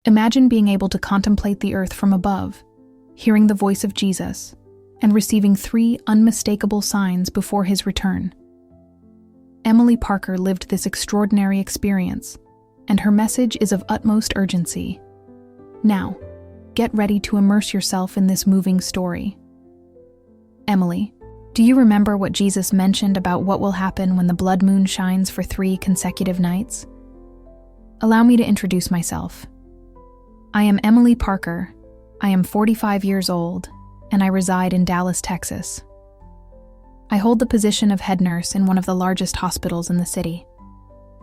Imagine being able to contemplate the earth from above, hearing the voice of Jesus, and receiving 3 unmistakable signs before his return. Emily Parker lived this extraordinary experience, and her message is of utmost urgency. Now, get ready to immerse yourself in this moving story. Emily, do you remember what Jesus mentioned about what will happen when the blood moon shines for 3 consecutive nights? Allow me to introduce myself. I am Emily Parker. I am 45 years old, and I reside in Dallas, Texas. I hold the position of head nurse in one of the largest hospitals in the city.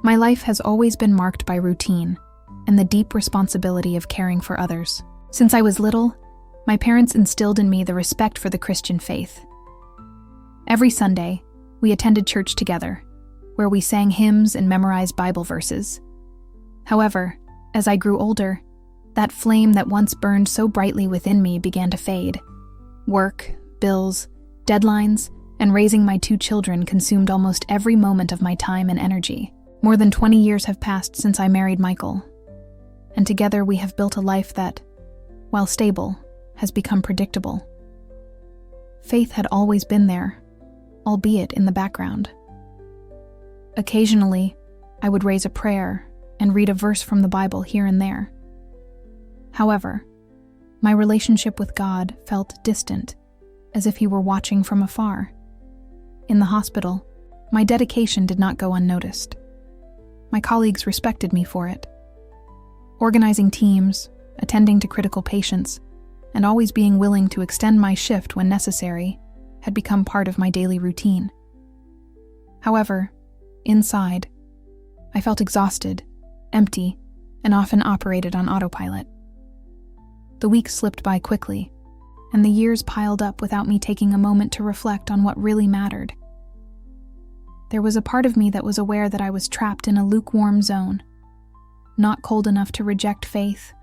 My life has always been marked by routine and the deep responsibility of caring for others. Since I was little, my parents instilled in me the respect for the Christian faith. Every Sunday, we attended church together, where we sang hymns and memorized Bible verses. However, as I grew older, that flame that once burned so brightly within me began to fade. Work, bills, deadlines, and raising my 2 children consumed almost every moment of my time and energy. More than 20 years have passed since I married Michael, and together we have built a life that, while stable, has become predictable. Faith had always been there, albeit in the background. Occasionally, I would raise a prayer and read a verse from the Bible here and there. However, my relationship with God felt distant, as if he were watching from afar. In the hospital, my dedication did not go unnoticed. My colleagues respected me for it. Organizing teams, attending to critical patients, and always being willing to extend my shift when necessary had become part of my daily routine. However, inside, I felt exhausted, empty, and often operated on autopilot. The weeks slipped by quickly, and the years piled up without me taking a moment to reflect on what really mattered. There was a part of me that was aware that I was trapped in a lukewarm zone, not cold enough to reject faith,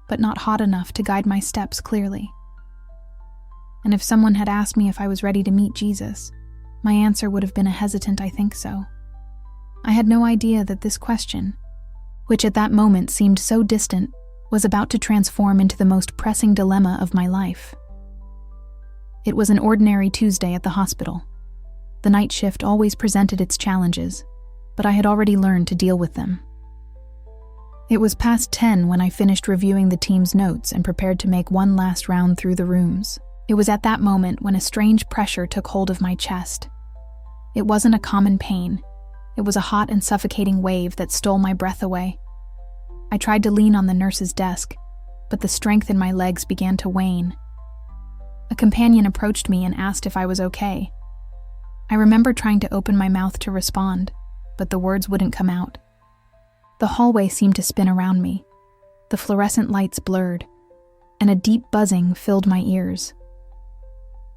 but not hot enough to guide my steps clearly. And if someone had asked me if I was ready to meet Jesus, my answer would have been a hesitant "I think so." I had no idea that this question, which at that moment seemed so distant, was about to transform into the most pressing dilemma of my life. It was an ordinary Tuesday at the hospital. The night shift always presented its challenges, but I had already learned to deal with them. It was past 10 when I finished reviewing the team's notes and prepared to make one last round through the rooms. It was at that moment when a strange pressure took hold of my chest. It wasn't a common pain. It was a hot and suffocating wave that stole my breath away. I tried to lean on the nurse's desk, but the strength in my legs began to wane. A companion approached me and asked if I was okay. I remember trying to open my mouth to respond, but the words wouldn't come out. The hallway seemed to spin around me. The fluorescent lights blurred, and a deep buzzing filled my ears.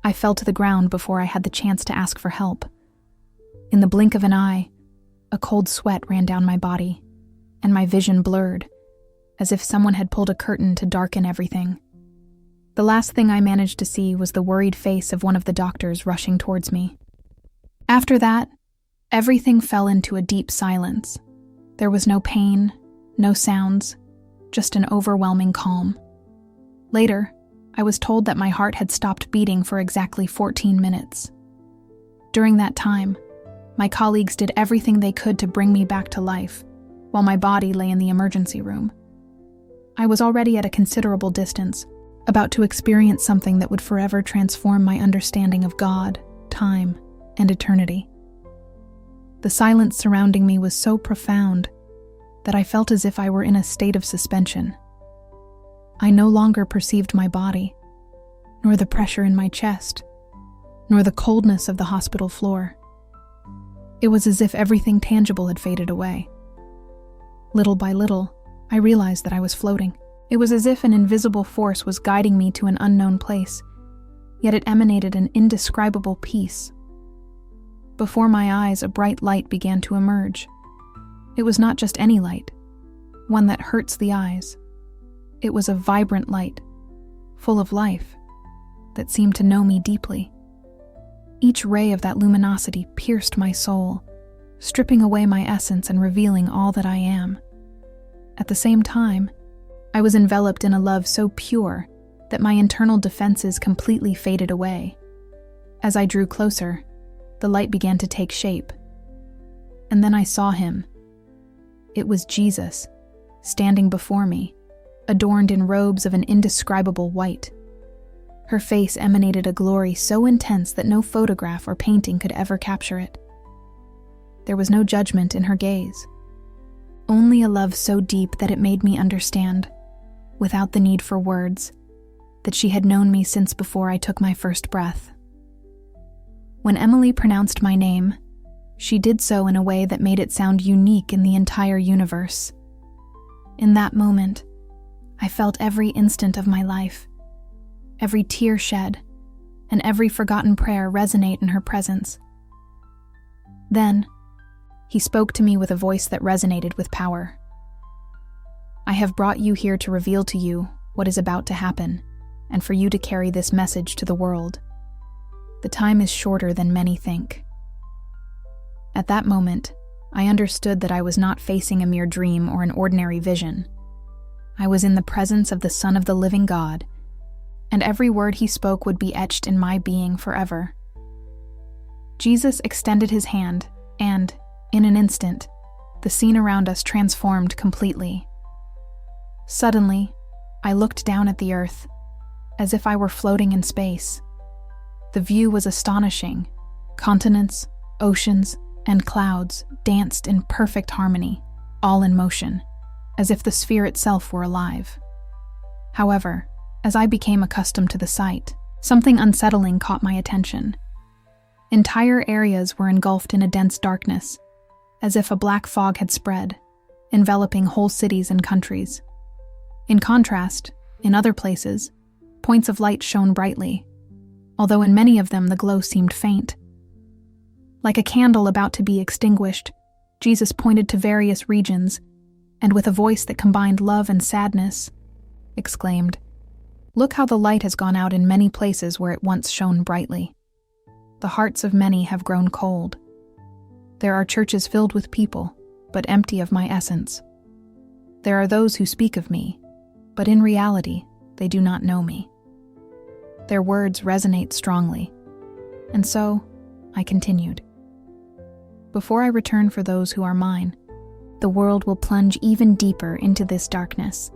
I fell to the ground before I had the chance to ask for help. In the blink of an eye, a cold sweat ran down my body, and my vision blurred, as if someone had pulled a curtain to darken everything. The last thing I managed to see was the worried face of one of the doctors rushing towards me. After that, everything fell into a deep silence. There was no pain, no sounds, just an overwhelming calm. Later, I was told that my heart had stopped beating for exactly 14 minutes. During that time, my colleagues did everything they could to bring me back to life, while my body lay in the emergency room. I was already at a considerable distance, about to experience something that would forever transform my understanding of God, time, and eternity. The silence surrounding me was so profound that I felt as if I were in a state of suspension. I no longer perceived my body, nor the pressure in my chest, nor the coldness of the hospital floor. It was as if everything tangible had faded away. Little by little, I realized that I was floating. It was as if an invisible force was guiding me to an unknown place, yet it emanated an indescribable peace. Before my eyes, a bright light began to emerge. It was not just any light, one that hurts the eyes. It was a vibrant light, full of life, that seemed to know me deeply. Each ray of that luminosity pierced my soul, stripping away my essence and revealing all that I am. At the same time, I was enveloped in a love so pure that my internal defenses completely faded away. As I drew closer, the light began to take shape. And then I saw him. It was Jesus, standing before me, adorned in robes of an indescribable white. Her face emanated a glory so intense that no photograph or painting could ever capture it. There was no judgment in her gaze, only a love so deep that it made me understand, without the need for words, that she had known me since before I took my first breath. When Emily pronounced my name, she did so in a way that made it sound unique in the entire universe. In that moment, I felt every instant of my life, every tear shed, and every forgotten prayer resonate in her presence. Then, he spoke to me with a voice that resonated with power. I have brought you here to reveal to you what is about to happen, and for you to carry this message to the world. The time is shorter than many think. At that moment, I understood that I was not facing a mere dream or an ordinary vision. I was in the presence of the Son of the living God, and every word he spoke would be etched in my being forever. Jesus extended his hand, and, in an instant, the scene around us transformed completely. Suddenly, I looked down at the earth, as if I were floating in space. The view was astonishing. Continents, oceans, and clouds danced in perfect harmony, all in motion, as if the sphere itself were alive. However, as I became accustomed to the sight, something unsettling caught my attention. Entire areas were engulfed in a dense darkness, as if a black fog had spread, enveloping whole cities and countries. In contrast, in other places, points of light shone brightly, although in many of them the glow seemed faint. Like a candle about to be extinguished, Jesus pointed to various regions, and with a voice that combined love and sadness, exclaimed, "Look how the light has gone out in many places where it once shone brightly. The hearts of many have grown cold. There are churches filled with people, but empty of my essence. There are those who speak of me, but in reality, they do not know me." Their words resonate strongly, and so I continued. Before I return for those who are mine, the world will plunge even deeper into this darkness.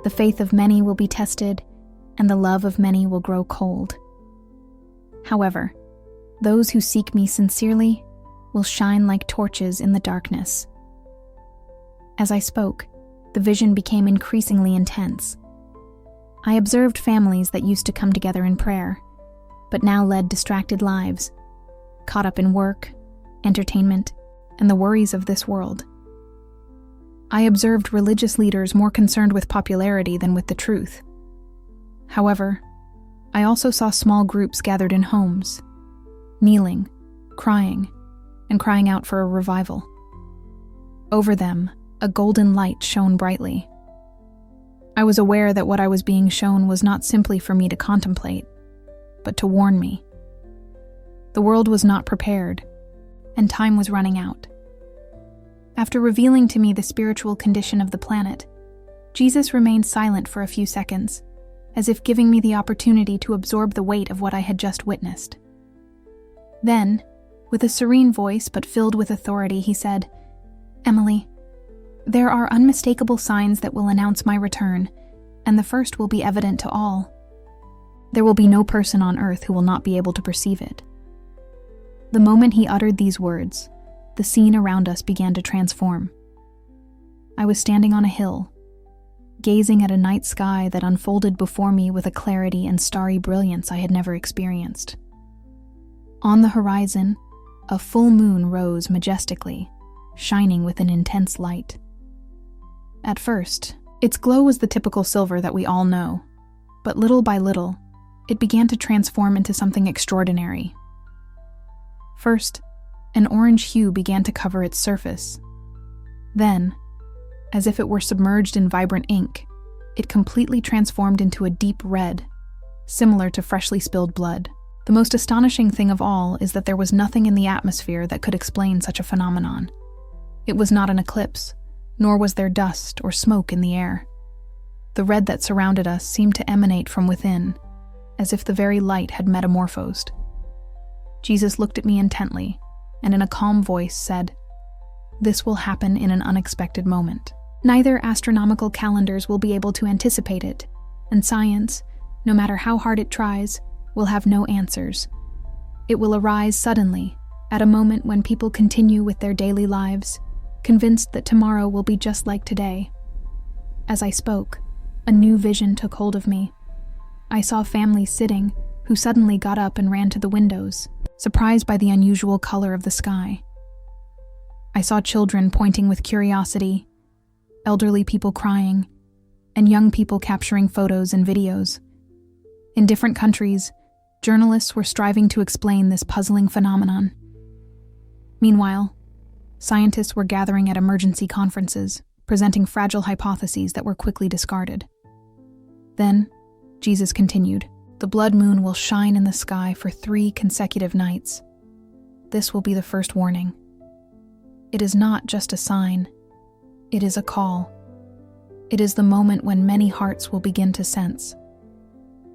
The faith of many will be tested, and the love of many will grow cold. However, those who seek me sincerely will shine like torches in the darkness. As I spoke, the vision became increasingly intense. I observed families that used to come together in prayer, but now led distracted lives, caught up in work, entertainment, and the worries of this world. I observed religious leaders more concerned with popularity than with the truth. However, I also saw small groups gathered in homes, kneeling, crying, and crying out for a revival. Over them, a golden light shone brightly. I was aware that what I was being shown was not simply for me to contemplate, but to warn me. The world was not prepared, and time was running out. After revealing to me the spiritual condition of the planet, Jesus remained silent for a few seconds, as if giving me the opportunity to absorb the weight of what I had just witnessed. Then, with a serene voice but filled with authority, he said, "Emily, there are unmistakable signs that will announce my return, and the first will be evident to all. There will be no person on earth who will not be able to perceive it." The moment he uttered these words, the scene around us began to transform. I was standing on a hill, gazing at a night sky that unfolded before me with a clarity and starry brilliance I had never experienced. On the horizon, a full moon rose majestically, shining with an intense light. At first, its glow was the typical silver that we all know, but little by little, it began to transform into something extraordinary. First, an orange hue began to cover its surface. Then, as if it were submerged in vibrant ink, it completely transformed into a deep red, similar to freshly spilled blood. The most astonishing thing of all is that there was nothing in the atmosphere that could explain such a phenomenon. It was not an eclipse, nor was there dust or smoke in the air. The red that surrounded us seemed to emanate from within, as if the very light had metamorphosed. Jesus looked at me intently, and in a calm voice said, "This will happen in an unexpected moment. Neither astronomical calendars will be able to anticipate it, and science, no matter how hard it tries, will have no answers. It will arise suddenly, at a moment when people continue with their daily lives, convinced that tomorrow will be just like today." As I spoke, a new vision took hold of me. I saw families sitting who suddenly got up and ran to the windows, surprised by the unusual color of the sky. I saw children pointing with curiosity, elderly people crying, and young people capturing photos and videos. In different countries, journalists were striving to explain this puzzling phenomenon. Meanwhile, scientists were gathering at emergency conferences, presenting fragile hypotheses that were quickly discarded. Then, Jesus continued, "The blood moon will shine in the sky for 3 consecutive nights. This will be the first warning. It is not just a sign, it is a call. It is the moment when many hearts will begin to sense,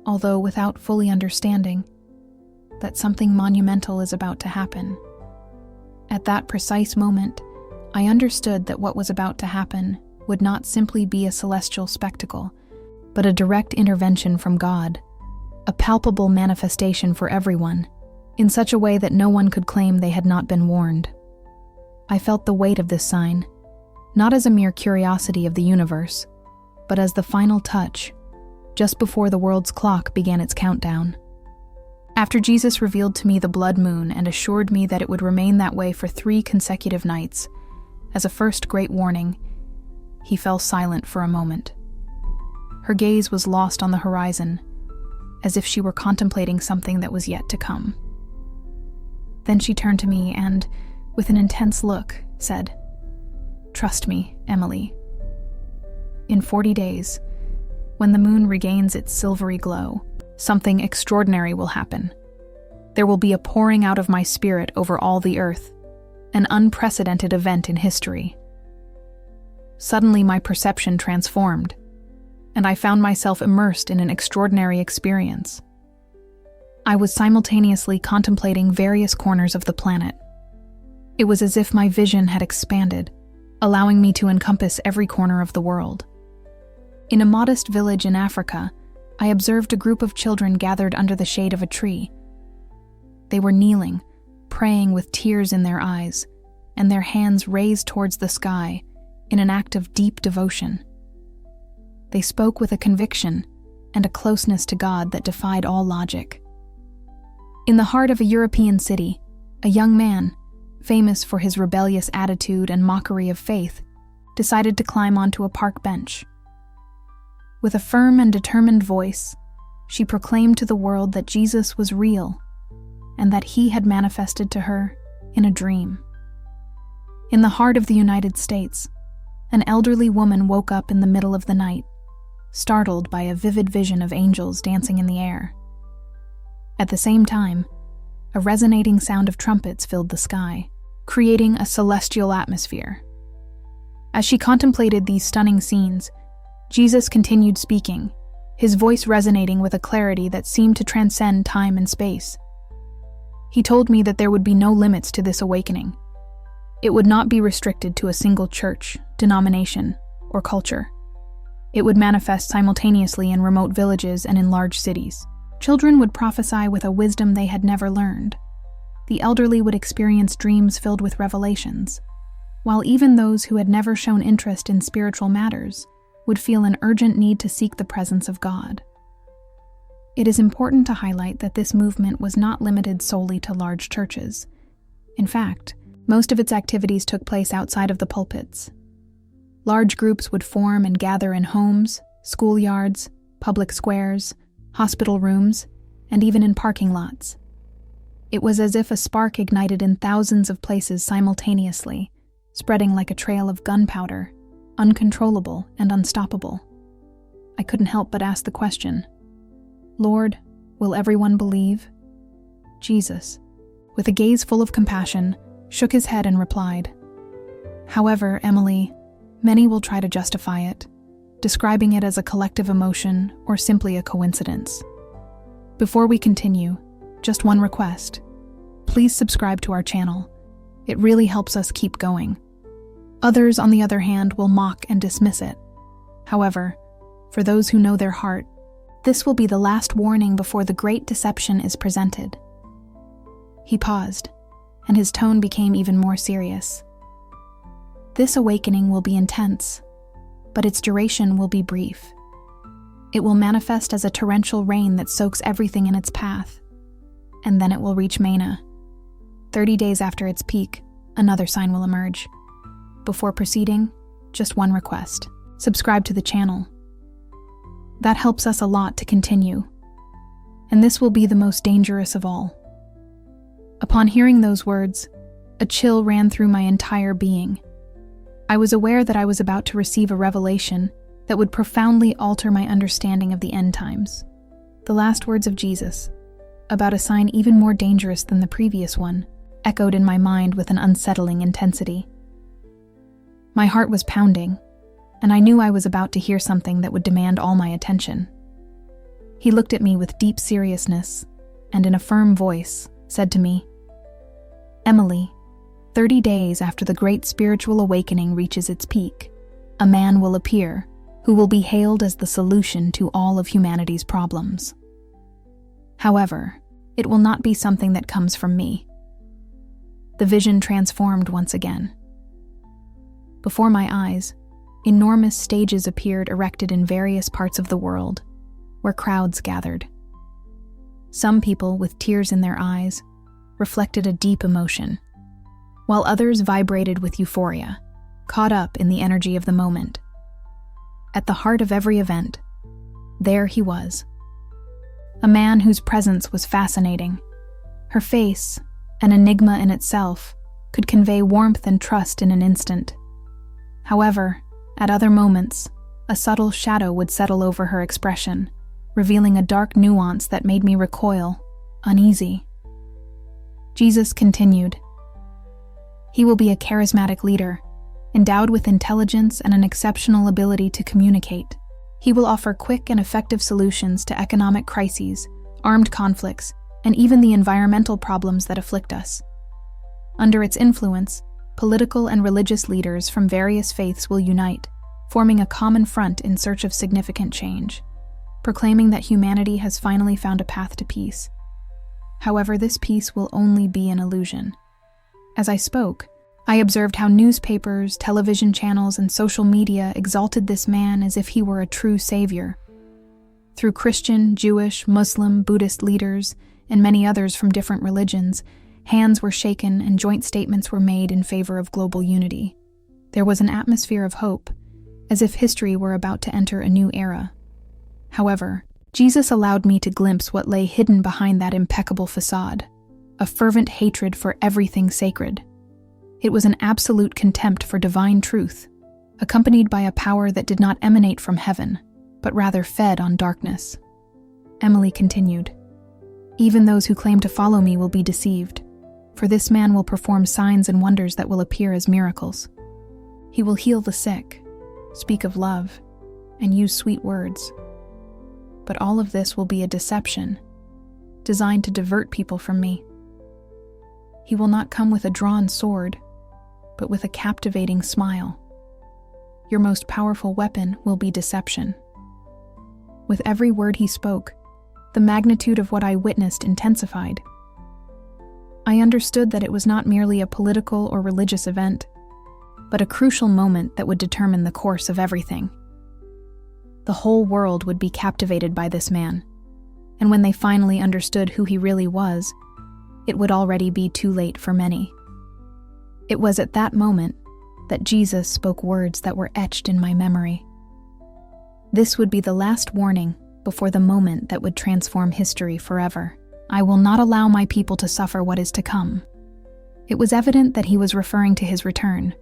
although without fully understanding, that something monumental is about to happen." At that precise moment, I understood that what was about to happen would not simply be a celestial spectacle, but a direct intervention from God, a palpable manifestation for everyone, in such a way that no one could claim they had not been warned. I felt the weight of this sign, not as a mere curiosity of the universe, but as the final touch, just before the world's clock began its countdown. After Jesus revealed to me the blood moon and assured me that it would remain that way for 3 consecutive nights, as a first great warning, he fell silent for a moment. Her gaze was lost on the horizon, as if she were contemplating something that was yet to come. Then she turned to me and, with an intense look, said, "Trust me, Emily. In 40 days, when the moon regains its silvery glow, something extraordinary will happen. There will be a pouring out of my spirit over all the earth, an unprecedented event in history." Suddenly my perception transformed, and I found myself immersed in an extraordinary experience. I was simultaneously contemplating various corners of the planet. It was as if my vision had expanded, allowing me to encompass every corner of the world. In a modest village in Africa, I observed a group of children gathered under the shade of a tree. They were kneeling, praying with tears in their eyes, and their hands raised towards the sky in an act of deep devotion. They spoke with a conviction and a closeness to God that defied all logic. In the heart of a European city, a young man, famous for his rebellious attitude and mockery of faith, decided to climb onto a park bench. With a firm and determined voice, she proclaimed to the world that Jesus was real and that he had manifested to her in a dream. In the heart of the United States, an elderly woman woke up in the middle of the night, startled by a vivid vision of angels dancing in the air. At the same time, a resonating sound of trumpets filled the sky, creating a celestial atmosphere. As she contemplated these stunning scenes, Jesus continued speaking, his voice resonating with a clarity that seemed to transcend time and space. He told me that there would be no limits to this awakening. It would not be restricted to a single church, denomination, or culture. It would manifest simultaneously in remote villages and in large cities. Children would prophesy with a wisdom they had never learned. The elderly would experience dreams filled with revelations, while even those who had never shown interest in spiritual matters would feel an urgent need to seek the presence of God. It is important to highlight that this movement was not limited solely to large churches. In fact, most of its activities took place outside of the pulpits. Large groups would form and gather in homes, schoolyards, public squares, hospital rooms, and even in parking lots. It was as if a spark ignited in thousands of places simultaneously, spreading like a trail of gunpowder, uncontrollable and unstoppable. I couldn't help but ask the question, "Lord, will everyone believe?" Jesus, with a gaze full of compassion, shook his head and replied, "However, Emily, Many will try to justify it, describing it as a collective emotion or simply a coincidence. Before we continue, just one request. Please subscribe to our channel. It really helps us keep going. Others, on the other hand, will mock and dismiss it. However, for those who know their heart, this will be the last warning before the great deception is presented. He paused, and his tone became even more serious. This awakening will be intense, but its duration will be brief. It will manifest as a torrential rain that soaks everything in its path, and then it will reach Mana. 30 days after its peak, another sign will emerge. Before proceeding, just one request. Subscribe to the channel. That helps us a lot to continue, and this will be the most dangerous of all. Upon hearing those words, a chill ran through my entire being. I was aware that I was about to receive a revelation that would profoundly alter my understanding of the end times. The last words of Jesus, about a sign even more dangerous than the previous one, echoed in my mind with an unsettling intensity. My heart was pounding, and I knew I was about to hear something that would demand all my attention. He looked at me with deep seriousness, and in a firm voice, said to me, "Emily, 30 days after the great spiritual awakening reaches its peak, a man will appear who will be hailed as the solution to all of humanity's problems. However, it will not be something that comes from me." The vision transformed once again. Before my eyes, enormous stages appeared erected in various parts of the world, where crowds gathered. Some people, with tears in their eyes, reflected a deep emotion, while others vibrated with euphoria, caught up in the energy of the moment. At the heart of every event, there he was. A man whose presence was fascinating. Her face, an enigma in itself, could convey warmth and trust in an instant. However, at other moments, a subtle shadow would settle over her expression, revealing a dark nuance that made me recoil, uneasy. Jesus continued, "He will be a charismatic leader, endowed with intelligence and an exceptional ability to communicate. He will offer quick and effective solutions to economic crises, armed conflicts, and even the environmental problems that afflict us. Under its influence, political and religious leaders from various faiths will unite, forming a common front in search of significant change, proclaiming that humanity has finally found a path to peace. However, this peace will only be an illusion." As I spoke, I observed how newspapers, television channels, and social media exalted this man as if he were a true savior. Through Christian, Jewish, Muslim, Buddhist leaders, and many others from different religions, hands were shaken and joint statements were made in favor of global unity. There was an atmosphere of hope, as if history were about to enter a new era. However, Jesus allowed me to glimpse what lay hidden behind that impeccable facade, a fervent hatred for everything sacred. It was an absolute contempt for divine truth, accompanied by a power that did not emanate from heaven, but rather fed on darkness. Emily continued, "Even those who claim to follow me will be deceived, for this man will perform signs and wonders that will appear as miracles. He will heal the sick, speak of love, and use sweet words. But all of this will be a deception, designed to divert people from me. He will not come with a drawn sword, but with a captivating smile. Your most powerful weapon will be deception." With every word he spoke, the magnitude of what I witnessed intensified. I understood that it was not merely a political or religious event, but a crucial moment that would determine the course of everything. The whole world would be captivated by this man, and when they finally understood who he really was, it would already be too late for many. It was at that moment that Jesus spoke words that were etched in my memory. This would be the last warning before the moment that would transform history forever. "I will not allow my people to suffer what is to come." It was evident that he was referring to his return,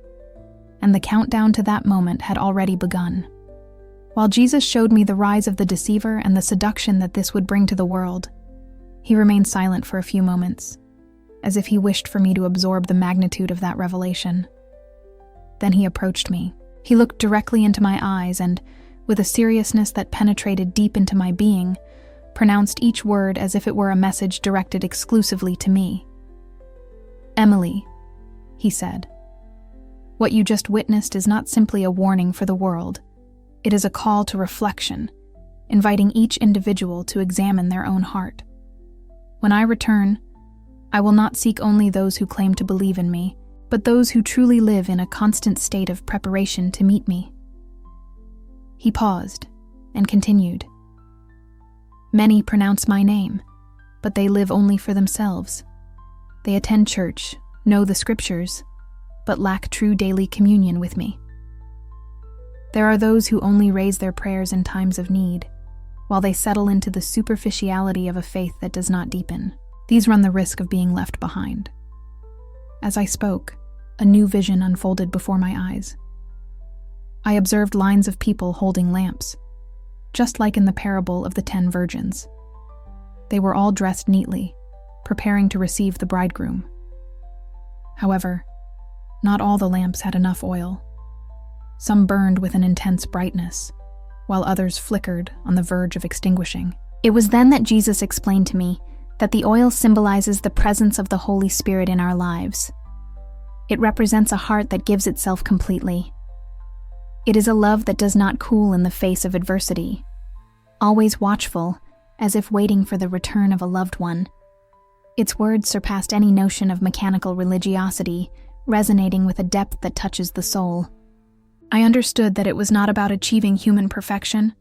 and the countdown to that moment had already begun. While Jesus showed me the rise of the deceiver and the seduction that this would bring to the world, he remained silent for a few moments, as if he wished for me to absorb the magnitude of that revelation. Then he approached me. He looked directly into my eyes and, with a seriousness that penetrated deep into my being, pronounced each word as if it were a message directed exclusively to me. "Emily," he said, "what you just witnessed is not simply a warning for the world. It is a call to reflection, inviting each individual to examine their own heart. When I return, I will not seek only those who claim to believe in me, but those who truly live in a constant state of preparation to meet me." He paused and continued. "Many pronounce my name, but they live only for themselves. They attend church, know the scriptures, but lack true daily communion with me. There are those who only raise their prayers in times of need, while they settle into the superficiality of a faith that does not deepen. These run the risk of being left behind." As I spoke, a new vision unfolded before my eyes. I observed lines of people holding lamps, just like in the parable of the 10 virgins. They were all dressed neatly, preparing to receive the bridegroom. However, not all the lamps had enough oil. Some burned with an intense brightness, while others flickered on the verge of extinguishing. It was then that Jesus explained to me that the oil symbolizes the presence of the Holy Spirit in our lives. It represents a heart that gives itself completely. It is a love that does not cool in the face of adversity, always watchful, as if waiting for the return of a loved one. Its words surpassed any notion of mechanical religiosity, resonating with a depth that touches the soul. I understood that it was not about achieving human perfection,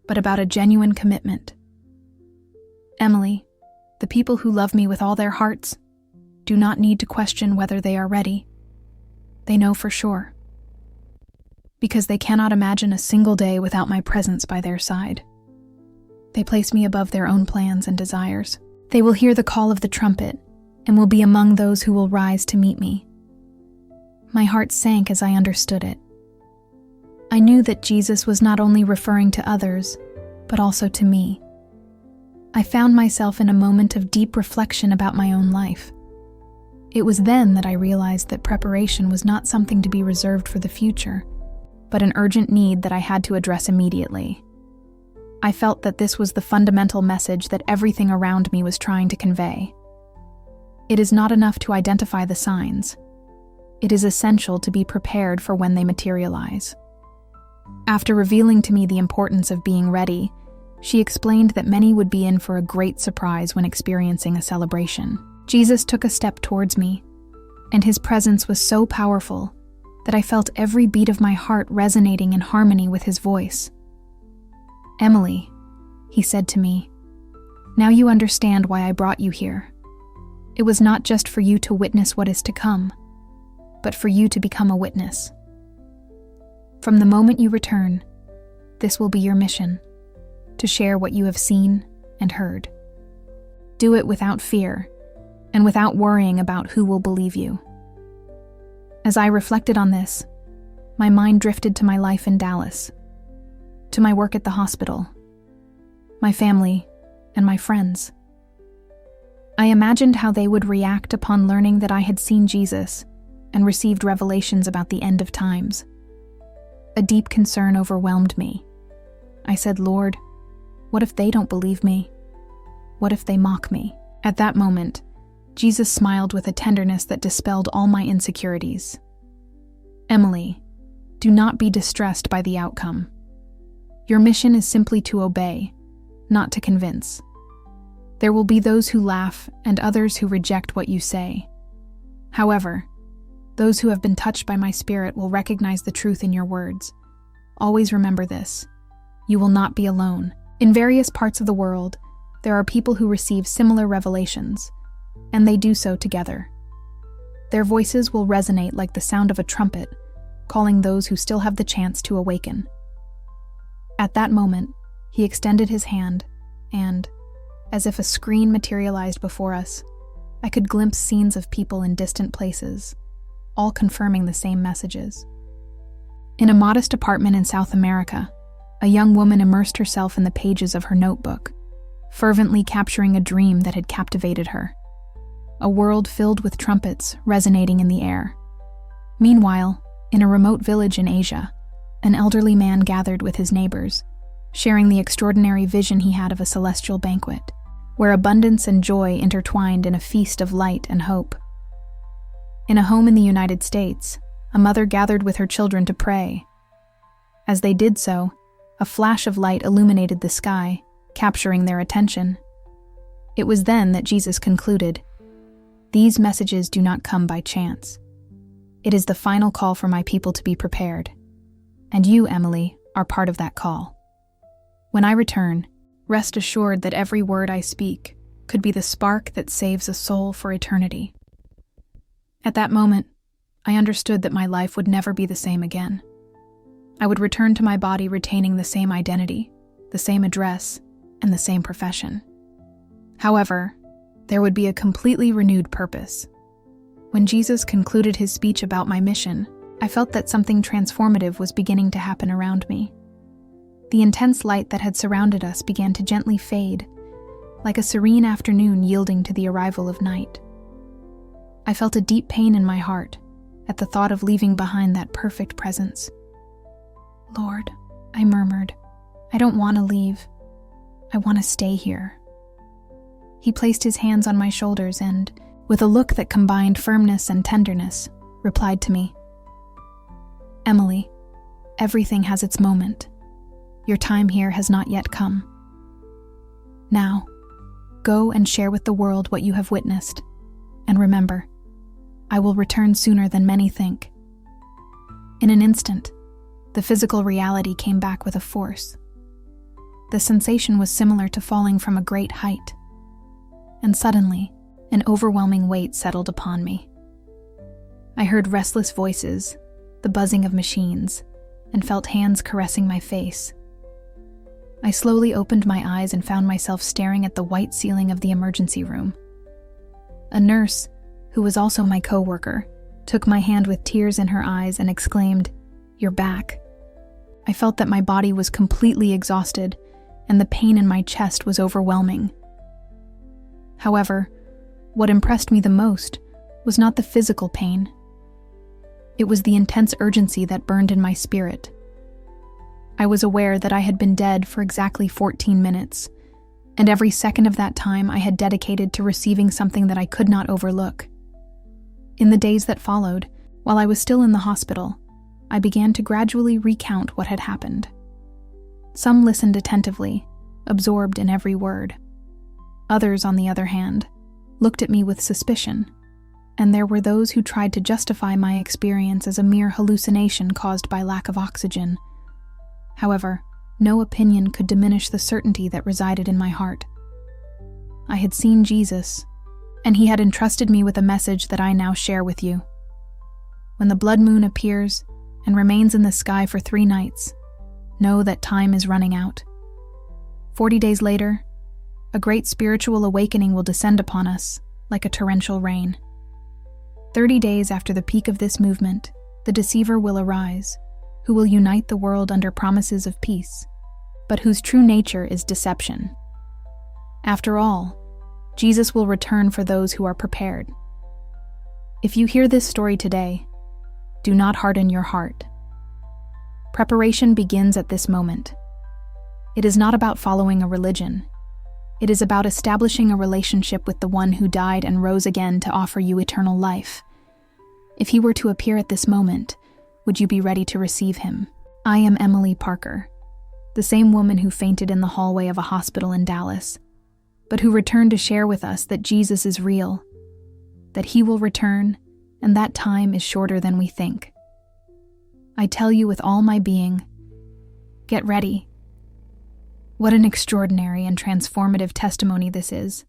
but about a genuine commitment. "Emily, the people who love me with all their hearts do not need to question whether they are ready. They know for sure, because they cannot imagine a single day without my presence by their side. They place me above their own plans and desires. They will hear the call of the trumpet and will be among those who will rise to meet me." My heart sank as I understood it. I knew that Jesus was not only referring to others, but also to me. I found myself in a moment of deep reflection about my own life. It was then that I realized that preparation was not something to be reserved for the future, but an urgent need that I had to address immediately. I felt that this was the fundamental message that everything around me was trying to convey. It is not enough to identify the signs. It is essential to be prepared for when they materialize. After revealing to me the importance of being ready, she explained that many would be in for a great surprise when experiencing a celebration. Jesus took a step towards me, and his presence was so powerful that I felt every beat of my heart resonating in harmony with his voice. "Emily," he said to me, "now you understand why I brought you here. It was not just for you to witness what is to come, but for you to become a witness. From the moment you return, this will be your mission, to share what you have seen and heard. Do it without fear, and without worrying about who will believe you." As I reflected on this, my mind drifted to my life in Dallas, to my work at the hospital, my family, and my friends. I imagined how they would react upon learning that I had seen Jesus and received revelations about the end of times. A deep concern overwhelmed me. I said, "Lord, what if they don't believe me? What if they mock me?" At that moment, Jesus smiled with a tenderness that dispelled all my insecurities. "Emily, do not be distressed by the outcome. Your mission is simply to obey, not to convince. There will be those who laugh and others who reject what you say. However, those who have been touched by my spirit will recognize the truth in your words. Always remember this: you will not be alone. In various parts of the world, there are people who receive similar revelations, and they do so together. Their voices will resonate like the sound of a trumpet, calling those who still have the chance to awaken." At that moment, he extended his hand, and, as if a screen materialized before us, I could glimpse scenes of people in distant places, all confirming the same messages. In a modest apartment in South America, a young woman immersed herself in the pages of her notebook, fervently capturing a dream that had captivated her. A world filled with trumpets resonating in the air. Meanwhile, in a remote village in Asia, an elderly man gathered with his neighbors, sharing the extraordinary vision he had of a celestial banquet, where abundance and joy intertwined in a feast of light and hope. In a home in the United States, a mother gathered with her children to pray. As they did so, a flash of light illuminated the sky, capturing their attention. It was then that Jesus concluded, "These messages do not come by chance. It is the final call for my people to be prepared. And you, Emily, are part of that call. When I return, rest assured that every word I speak could be the spark that saves a soul for eternity." At that moment, I understood that my life would never be the same again. I would return to my body retaining the same identity, the same address, and the same profession. However, there would be a completely renewed purpose. When Jesus concluded his speech about my mission, I felt that something transformative was beginning to happen around me. The intense light that had surrounded us began to gently fade, like a serene afternoon yielding to the arrival of night. I felt a deep pain in my heart at the thought of leaving behind that perfect presence. "Lord," I murmured, "I don't want to leave. I want to stay here." He placed his hands on my shoulders and, with a look that combined firmness and tenderness, replied to me, "Emily, everything has its moment. Your time here has not yet come. Now, go and share with the world what you have witnessed, and remember, I will return sooner than many think." In an instant, the physical reality came back with a force. The sensation was similar to falling from a great height, and suddenly, an overwhelming weight settled upon me. I heard restless voices, the buzzing of machines, and felt hands caressing my face. I slowly opened my eyes and found myself staring at the white ceiling of the emergency room. A nurse, who was also my co-worker, took my hand with tears in her eyes and exclaimed, "You're back." I felt that my body was completely exhausted, and the pain in my chest was overwhelming. However, what impressed me the most was not the physical pain. It was the intense urgency that burned in my spirit. I was aware that I had been dead for exactly 14 minutes, and every second of that time I had dedicated to receiving something that I could not overlook. In the days that followed, while I was still in the hospital, I began to gradually recount what had happened. Some listened attentively, absorbed in every word. Others, on the other hand, looked at me with suspicion, and there were those who tried to justify my experience as a mere hallucination caused by lack of oxygen. However, no opinion could diminish the certainty that resided in my heart. I had seen Jesus, and he had entrusted me with a message that I now share with you. When the blood moon appears and remains in the sky for 3 nights, know that time is running out. 40 days later, a great spiritual awakening will descend upon us like a torrential rain. 30 days after the peak of this movement, the deceiver will arise, who will unite the world under promises of peace, but whose true nature is deception. After all, Jesus will return for those who are prepared. If you hear this story today, do not harden your heart. Preparation begins at this moment. It is not about following a religion. It is about establishing a relationship with the one who died and rose again to offer you eternal life. If he were to appear at this moment, would you be ready to receive him? I am Emily Parker, the same woman who fainted in the hallway of a hospital in Dallas, but who returned to share with us that Jesus is real, that he will return, and that time is shorter than we think. I tell you with all my being, get ready. What an extraordinary and transformative testimony this is.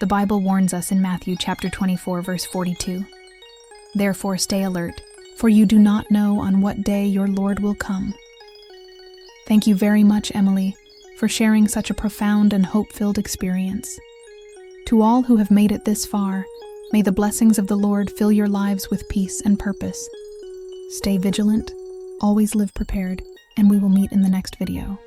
The Bible warns us in Matthew chapter 24, verse 42. Therefore stay alert, for you do not know on what day your Lord will come. Thank you very much, Emily, for sharing such a profound and hope-filled experience. To all who have made it this far, may the blessings of the Lord fill your lives with peace and purpose. Stay vigilant, always live prepared, and we will meet in the next video.